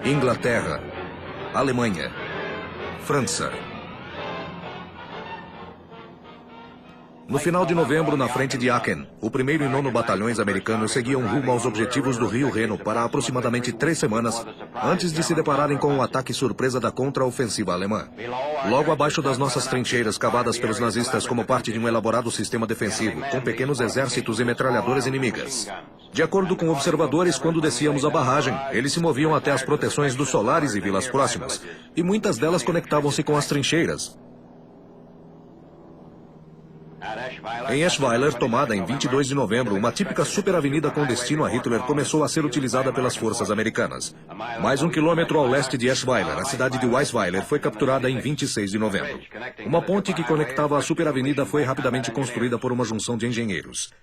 Inglaterra, Alemanha, França. No final de novembro, na frente de Aachen, o 1º e 9º Batalhões americanos seguiam rumo aos objetivos do Rio Reno para aproximadamente 3 semanas antes de se depararem com o ataque surpresa da contra-ofensiva alemã. Logo abaixo das nossas trincheiras, cavadas pelos nazistas como parte de um elaborado sistema defensivo, com pequenos exércitos e metralhadoras inimigas. De acordo com observadores, quando descíamos a barragem, eles se moviam até as proteções dos solares e vilas próximas, e muitas delas conectavam-se com as trincheiras. Em Eschweiler, tomada em 22 de novembro, uma típica superavenida com destino a Hitler começou a ser utilizada pelas forças americanas. Mais 1 quilômetro ao leste de Eschweiler, a cidade de Weisweiler foi capturada em 26 de novembro. Uma ponte que conectava a superavenida foi rapidamente construída por uma junção de engenheiros.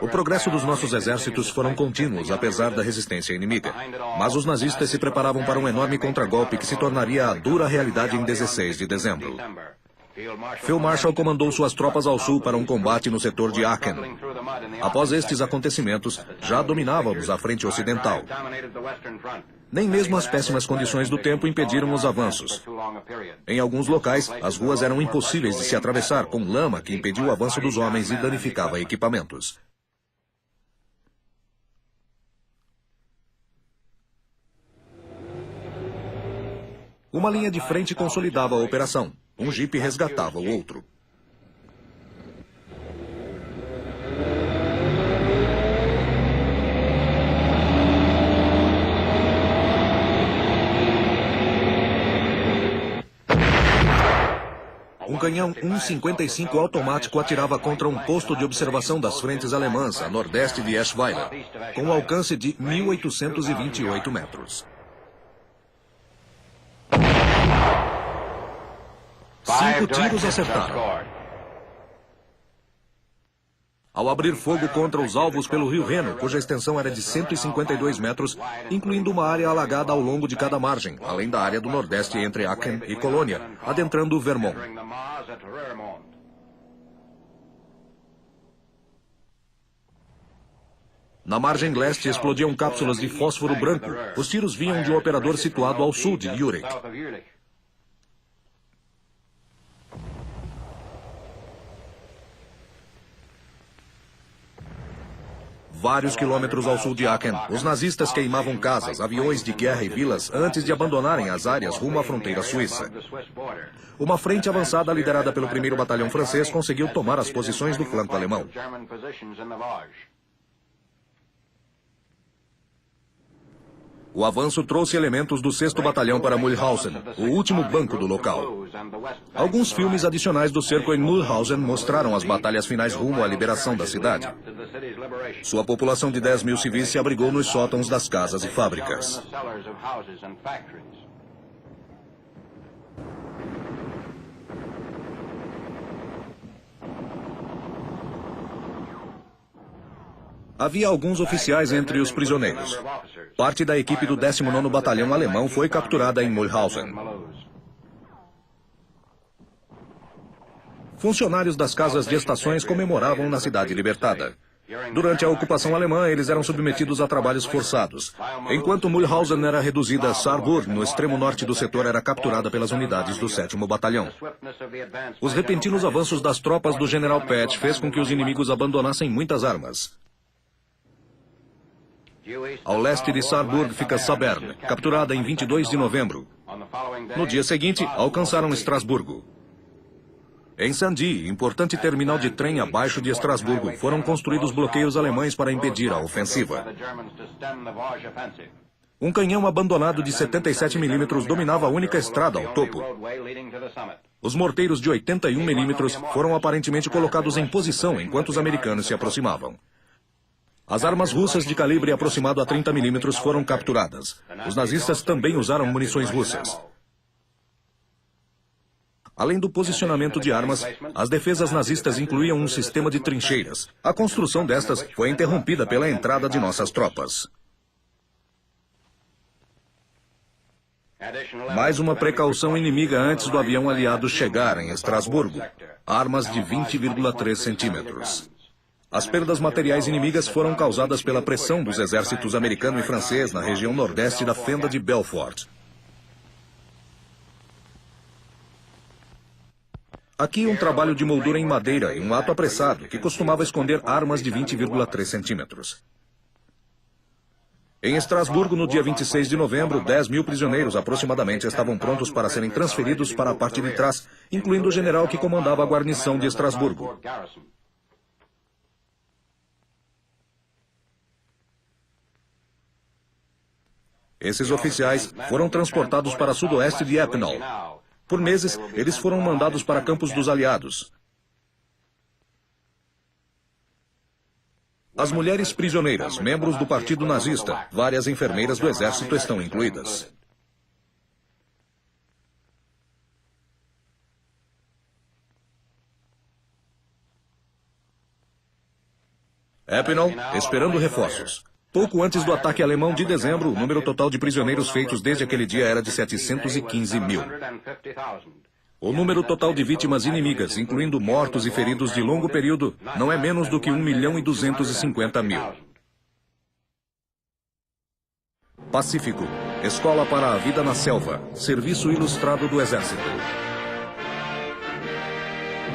O progresso dos nossos exércitos foram contínuos, apesar da resistência inimiga. Mas os nazistas se preparavam para um enorme contragolpe que se tornaria a dura realidade em 16 de dezembro. Field Marshal comandou suas tropas ao sul para um combate no setor de Aachen. Após estes acontecimentos, já dominávamos a frente ocidental. Nem mesmo as péssimas condições do tempo impediram os avanços. Em alguns locais, as ruas eram impossíveis de se atravessar, com lama que impediu o avanço dos homens e danificava equipamentos. Uma linha de frente consolidava a operação. Um jipe resgatava o outro. Um canhão 1,55 automático atirava contra um posto de observação das frentes alemãs, a nordeste de Eschweiler, com um alcance de 1.828 metros. 5 tiros acertaram. Ao abrir fogo contra os alvos pelo Rio Reno, cuja extensão era de 152 metros, incluindo uma área alagada ao longo de cada margem, além da área do nordeste entre Aachen e Colônia, adentrando o Vermont. Na margem leste explodiam cápsulas de fósforo branco. Os tiros vinham de um operador situado ao sul de Jurek. Vários quilômetros ao sul de Aachen, os nazistas queimavam casas, aviões de guerra e vilas antes de abandonarem as áreas rumo à fronteira suíça. Uma frente avançada liderada pelo 1º Batalhão francês conseguiu tomar as posições do flanco alemão. O avanço trouxe elementos do 6º Batalhão para Mühlhausen, o último banco do local. Alguns filmes adicionais do cerco em Mühlhausen mostraram as batalhas finais rumo à liberação da cidade. Sua população de 10 mil civis se abrigou nos sótãos das casas e fábricas. Havia alguns oficiais entre os prisioneiros. Parte da equipe do 19º Batalhão Alemão foi capturada em Mühlhausen. Funcionários das casas de estações comemoravam na cidade libertada. Durante a ocupação alemã, eles eram submetidos a trabalhos forçados. Enquanto Mühlhausen era reduzida, Saarburg, no extremo norte do setor, era capturada pelas unidades do 7º Batalhão. Os repentinos avanços das tropas do General Patch fez com que os inimigos abandonassem muitas armas. Ao leste de Saarburg fica Sabern, capturada em 22 de novembro. No dia seguinte, alcançaram Estrasburgo. Em Sandy, importante terminal de trem abaixo de Estrasburgo, foram construídos bloqueios alemães para impedir a ofensiva. Um canhão abandonado de 77 mm dominava a única estrada ao topo. Os morteiros de 81 mm foram aparentemente colocados em posição enquanto os americanos se aproximavam. As armas russas de calibre aproximado a 30 mm foram capturadas. Os nazistas também usaram munições russas. Além do posicionamento de armas, as defesas nazistas incluíam um sistema de trincheiras. A construção destas foi interrompida pela entrada de nossas tropas. Mais uma precaução inimiga antes do avião aliado chegar em Estrasburgo. Armas de 20,3 centímetros. As perdas materiais inimigas foram causadas pela pressão dos exércitos americano e francês na região nordeste da Fenda de Belfort. Aqui um trabalho de moldura em madeira e um ato apressado que costumava esconder armas de 20,3 centímetros. Em Estrasburgo, no dia 26 de novembro, 10.000 prisioneiros aproximadamente estavam prontos para serem transferidos para a parte de trás, incluindo o general que comandava a guarnição de Estrasburgo. Esses oficiais foram transportados para sudoeste de Epinal. Por meses, eles foram mandados para campos dos aliados. As mulheres prisioneiras, membros do partido nazista, várias enfermeiras do exército estão incluídas. Epinal, esperando reforços. Pouco antes do ataque alemão de dezembro, o número total de prisioneiros feitos desde aquele dia era de 715 mil. O número total de vítimas inimigas, incluindo mortos e feridos de longo período, não é menos do que 1.250.000. Pacífico, Escola para a Vida na Selva, Serviço Ilustrado do Exército.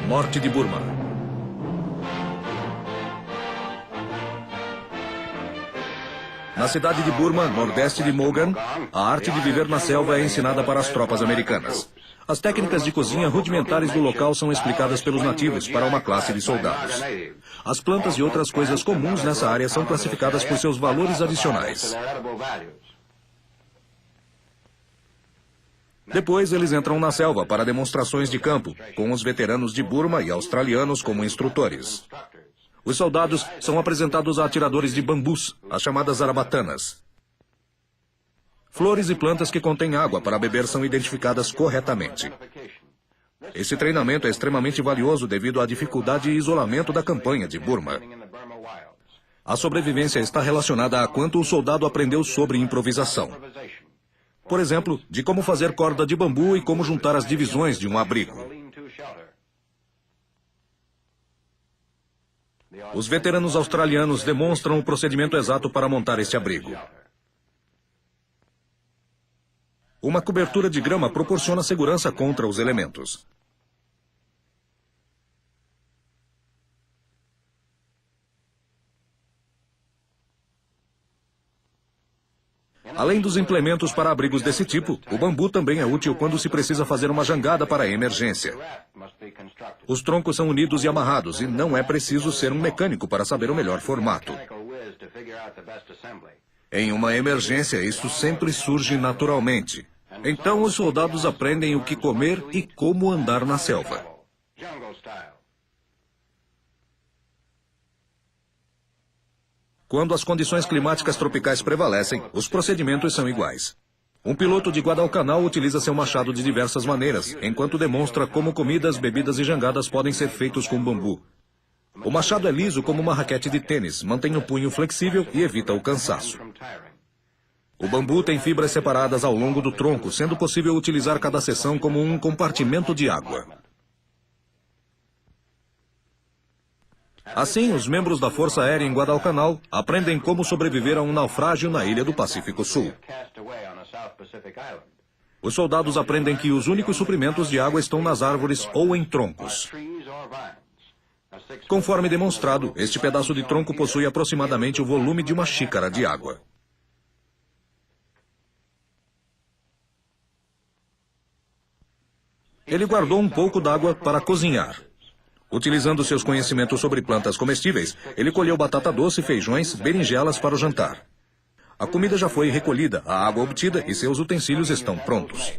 Norte de Burma. Na cidade de Burma, nordeste de Mogan, a arte de viver na selva é ensinada para as tropas americanas. As técnicas de cozinha rudimentares do local são explicadas pelos nativos para uma classe de soldados. As plantas e outras coisas comuns nessa área são classificadas por seus valores adicionais. Depois, eles entram na selva para demonstrações de campo, com os veteranos de Burma e australianos como instrutores. Os soldados são apresentados a atiradores de bambus, as chamadas zarabatanas. Flores e plantas que contêm água para beber são identificadas corretamente. Esse treinamento é extremamente valioso devido à dificuldade e isolamento da campanha de Burma. A sobrevivência está relacionada a quanto o soldado aprendeu sobre improvisação. Por exemplo, de como fazer corda de bambu e como juntar as divisões de um abrigo. Os veteranos australianos demonstram o procedimento exato para montar este abrigo. Uma cobertura de grama proporciona segurança contra os elementos. Além dos implementos para abrigos desse tipo, o bambu também é útil quando se precisa fazer uma jangada para a emergência. Os troncos são unidos e amarrados e não é preciso ser um mecânico para saber o melhor formato. Em uma emergência, isso sempre surge naturalmente. Então os soldados aprendem o que comer e como andar na selva. Quando as condições climáticas tropicais prevalecem, os procedimentos são iguais. Um piloto de Guadalcanal utiliza seu machado de diversas maneiras, enquanto demonstra como comidas, bebidas e jangadas podem ser feitos com bambu. O machado é liso como uma raquete de tênis, mantém o punho flexível e evita o cansaço. O bambu tem fibras separadas ao longo do tronco, sendo possível utilizar cada seção como um compartimento de água. Assim, os membros da Força Aérea em Guadalcanal aprendem como sobreviver a um naufrágio na ilha do Pacífico Sul. Os soldados aprendem que os únicos suprimentos de água estão nas árvores ou em troncos. Conforme demonstrado, este pedaço de tronco possui aproximadamente o volume de uma xícara de água. Ele guardou um pouco d'água para cozinhar. Utilizando seus conhecimentos sobre plantas comestíveis, ele colheu batata doce, feijões, berinjelas para o jantar. A comida já foi recolhida, a água obtida e seus utensílios estão prontos.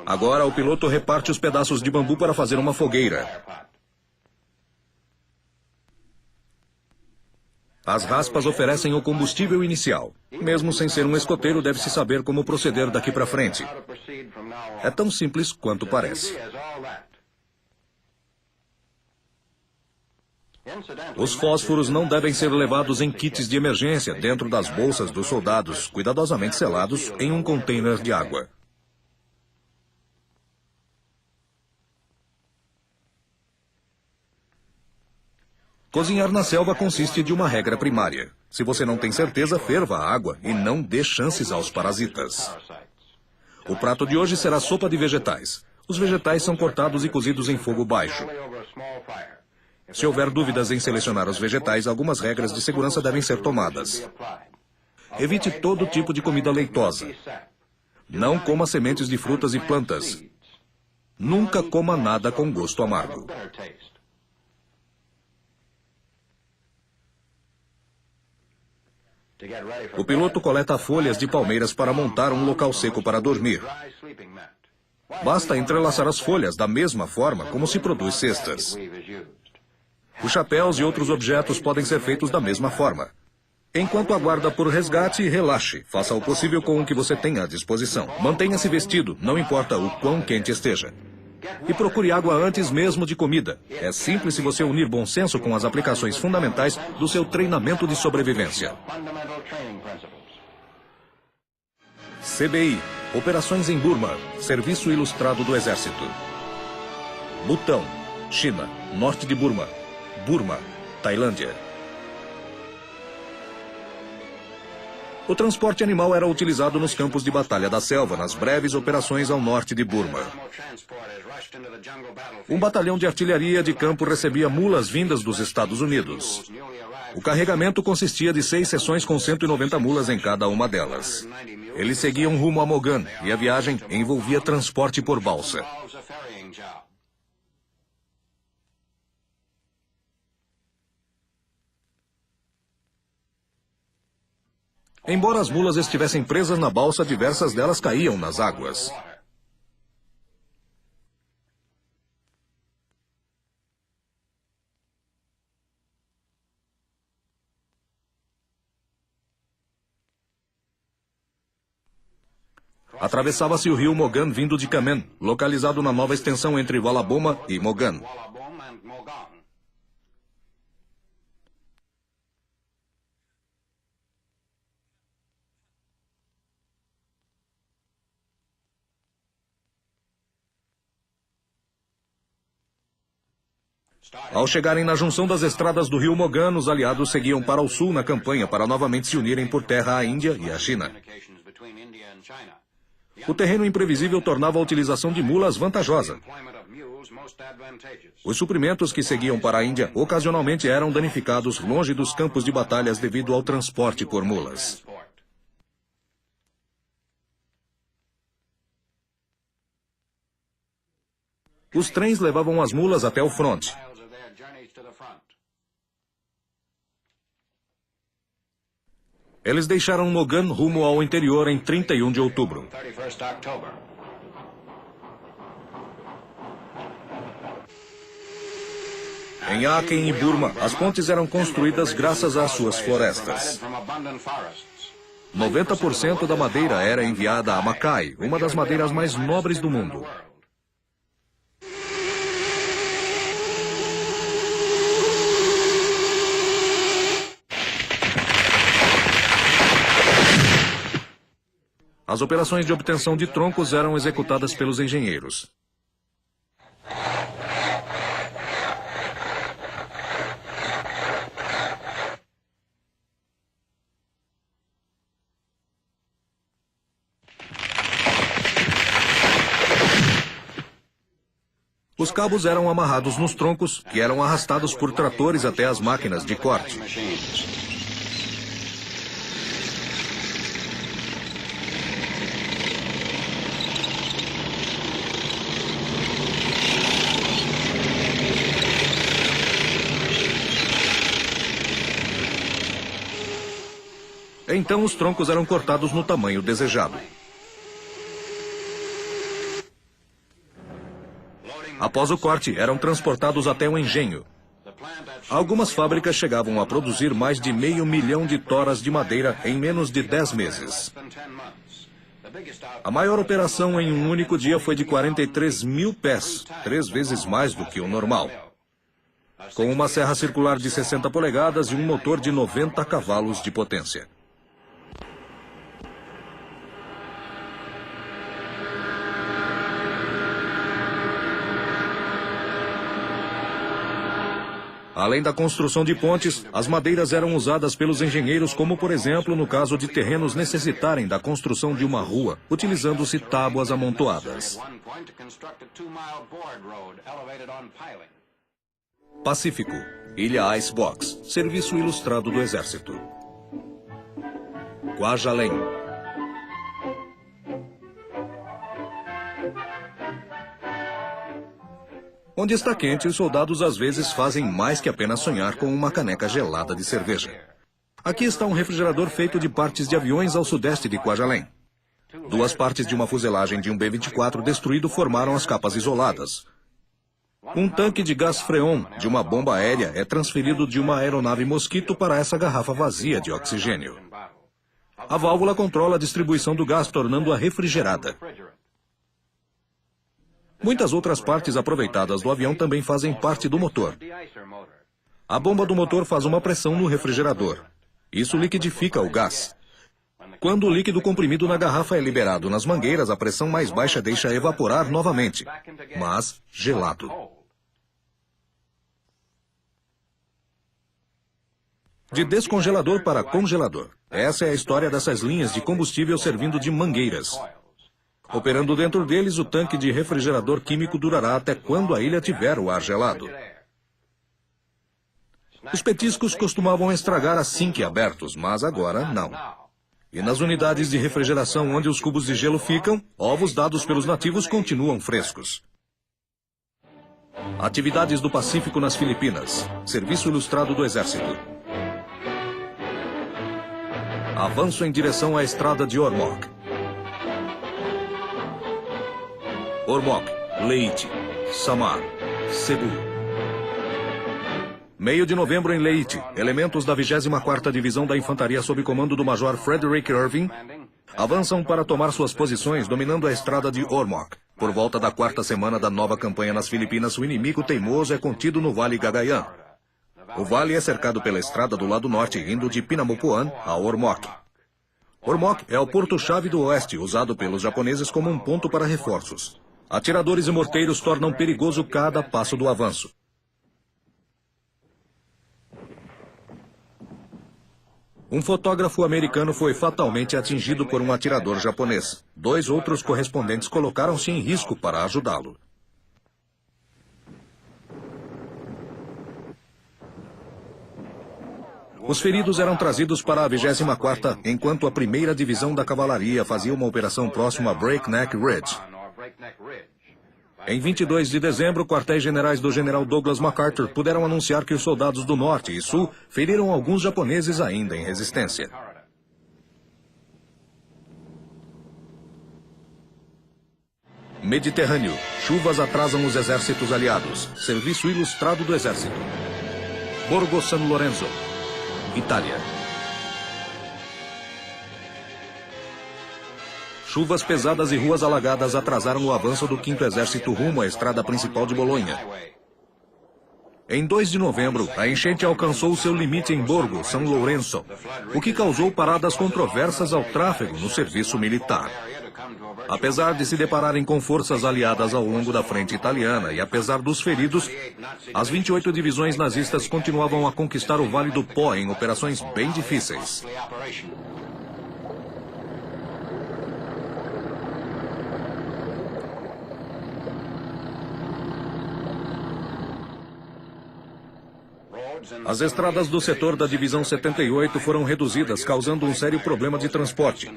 Agora o piloto reparte os pedaços de bambu para fazer uma fogueira. As raspas oferecem o combustível inicial. Mesmo sem ser um escoteiro, deve-se saber como proceder daqui para frente. É tão simples quanto parece. Os fósforos não devem ser levados em kits de emergência dentro das bolsas dos soldados, cuidadosamente selados em um container de água. Cozinhar na selva consiste de uma regra primária. Se você não tem certeza, ferva a água e não dê chances aos parasitas. O prato de hoje será sopa de vegetais. Os vegetais são cortados e cozidos em fogo baixo. Se houver dúvidas em selecionar os vegetais, algumas regras de segurança devem ser tomadas. Evite todo tipo de comida leitosa. Não coma sementes de frutas e plantas. Nunca coma nada com gosto amargo. O piloto coleta folhas de palmeiras para montar um local seco para dormir. Basta entrelaçar as folhas da mesma forma como se produz cestas. Os chapéus e outros objetos podem ser feitos da mesma forma. Enquanto aguarda por resgate, relaxe. Faça o possível com o que você tem à disposição. Mantenha-se vestido, não importa o quão quente esteja. E procure água antes mesmo de comida. É simples se você unir bom senso com as aplicações fundamentais do seu treinamento de sobrevivência. CBI, Operações em Burma, Serviço Ilustrado do Exército. Butão, China, Norte de Burma. Burma, Tailândia. O transporte animal era utilizado nos campos de batalha da selva, nas breves operações ao norte de Burma. Um batalhão de artilharia de campo recebia mulas vindas dos Estados Unidos. O carregamento consistia de 6 seções com 190 mulas em cada uma delas. Eles seguiam rumo a Mogan e a viagem envolvia transporte por balsa. Embora as mulas estivessem presas na balsa, diversas delas caíam nas águas. Atravessava-se o rio Mogan vindo de Kamen, localizado na nova extensão entre Wallaboma e Mogan. Ao chegarem na junção das estradas do rio Mogan, os aliados seguiam para o sul na campanha para novamente se unirem por terra à Índia e à China. O terreno imprevisível tornava a utilização de mulas vantajosa. Os suprimentos que seguiam para a Índia ocasionalmente eram danificados longe dos campos de batalhas devido ao transporte por mulas. Os trens levavam as mulas até o fronte. Eles deixaram Mogan rumo ao interior em 31 de outubro. Em Aken e Burma, as pontes eram construídas graças às suas florestas. 90% da madeira era enviada a Mackay, uma das madeiras mais nobres do mundo. As operações de obtenção de troncos eram executadas pelos engenheiros. Os cabos eram amarrados nos troncos, que eram arrastados por tratores até as máquinas de corte. Então os troncos eram cortados no tamanho desejado. Após o corte, eram transportados até o engenho. Algumas fábricas chegavam a produzir mais de 500 mil de toras de madeira em menos de 10 meses. A maior operação em um único dia foi de 43 mil pés, 3 vezes mais do que o normal. Com uma serra circular de 60 polegadas e um motor de 90 cavalos de potência. Além da construção de pontes, as madeiras eram usadas pelos engenheiros como, por exemplo, no caso de terrenos necessitarem da construção de uma rua, utilizando-se tábuas amontoadas. Pacífico, Ilha Icebox, serviço ilustrado do Exército. Kwajalein. Onde está quente, os soldados às vezes fazem mais que apenas sonhar com uma caneca gelada de cerveja. Aqui está um refrigerador feito de partes de aviões ao sudeste de Kwajalein. Duas partes de uma fuselagem de um B-24 destruído formaram as capas isoladas. Um tanque de gás freon de uma bomba aérea é transferido de uma aeronave Mosquito para essa garrafa vazia de oxigênio. A válvula controla a distribuição do gás, tornando-a refrigerada. Muitas outras partes aproveitadas do avião também fazem parte do motor. A bomba do motor faz uma pressão no refrigerador. Isso liquidifica o gás. Quando o líquido comprimido na garrafa é liberado nas mangueiras, a pressão mais baixa deixa evaporar novamente, mas gelado. De descongelador para congelador. Essa é a história dessas linhas de combustível servindo de mangueiras. Operando dentro deles, o tanque de refrigerador químico durará até quando a ilha tiver o ar gelado. Os petiscos costumavam estragar assim que abertos, mas agora não. E nas unidades de refrigeração onde os cubos de gelo ficam, ovos dados pelos nativos continuam frescos. Atividades do Pacífico nas Filipinas. Serviço ilustrado do Exército. Avanço em direção à estrada de Ormoc. Ormoc, Leyte, Samar, Cebu. Meio de novembro em Leyte, elementos da 24ª Divisão da Infantaria sob comando do Major Frederick Irving avançam para tomar suas posições dominando a estrada de Ormoc. Por volta da 4ª semana da nova campanha nas Filipinas, o inimigo teimoso é contido no Vale Cagayan. O vale é cercado pela estrada do lado norte, indo de Pinamupuan a Ormoc. Ormoc é o porto-chave do oeste, usado pelos japoneses como um ponto para reforços. Atiradores e morteiros tornam perigoso cada passo do avanço. Um fotógrafo americano foi fatalmente atingido por um atirador japonês. 2 outros correspondentes colocaram-se em risco para ajudá-lo. Os feridos eram trazidos para a 24ª, enquanto a 1ª Divisão da Cavalaria fazia uma operação próxima a Breakneck Ridge. Em 22 de dezembro, quartéis-generais do general Douglas MacArthur puderam anunciar que os soldados do Norte e Sul feriram alguns japoneses ainda em resistência. Mediterrâneo. Chuvas atrasam os exércitos aliados. Serviço ilustrado do Exército. Borgo San Lorenzo, Itália. Chuvas pesadas e ruas alagadas atrasaram o avanço do 5º Exército rumo à estrada principal de Bolonha. Em 2 de novembro, a enchente alcançou seu limite em Borgo, São Lourenço, o que causou paradas controversas ao tráfego no serviço militar. Apesar de se depararem com forças aliadas ao longo da frente italiana e apesar dos feridos, as 28 divisões nazistas continuavam a conquistar o Vale do Pó em operações bem difíceis. As estradas do setor da Divisão 78 foram reduzidas, causando um sério problema de transporte.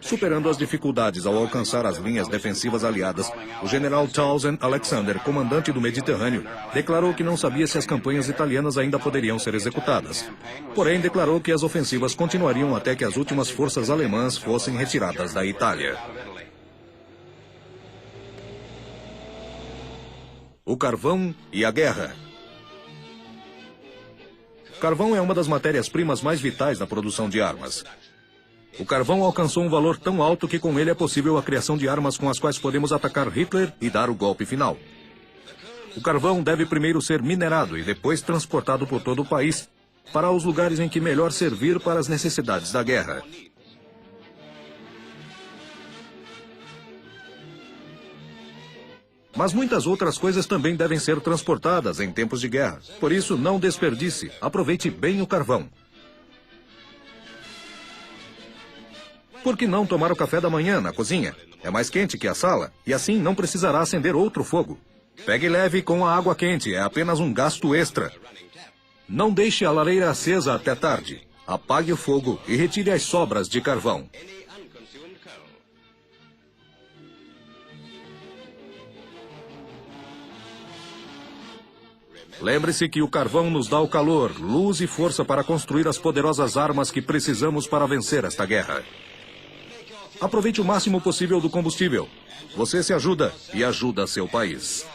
Superando as dificuldades ao alcançar as linhas defensivas aliadas, o general Townsend Alexander, comandante do Mediterrâneo, declarou que não sabia se as campanhas italianas ainda poderiam ser executadas. Porém, declarou que as ofensivas continuariam até que as últimas forças alemãs fossem retiradas da Itália. O carvão e a guerra. Carvão é uma das matérias-primas mais vitais na produção de armas. O carvão alcançou um valor tão alto que com ele é possível a criação de armas com as quais podemos atacar Hitler e dar o golpe final. O carvão deve primeiro ser minerado e depois transportado por todo o país para os lugares em que melhor servir para as necessidades da guerra. Mas muitas outras coisas também devem ser transportadas em tempos de guerra. Por isso, não desperdice. Aproveite bem o carvão. Por que não tomar o café da manhã na cozinha? É mais quente que a sala e assim não precisará acender outro fogo. Pegue leve com a água quente, é apenas um gasto extra. Não deixe a lareira acesa até tarde. Apague o fogo e retire as sobras de carvão. Lembre-se que o carvão nos dá o calor, luz e força para construir as poderosas armas que precisamos para vencer esta guerra. Aproveite o máximo possível do combustível. Você se ajuda e ajuda seu país.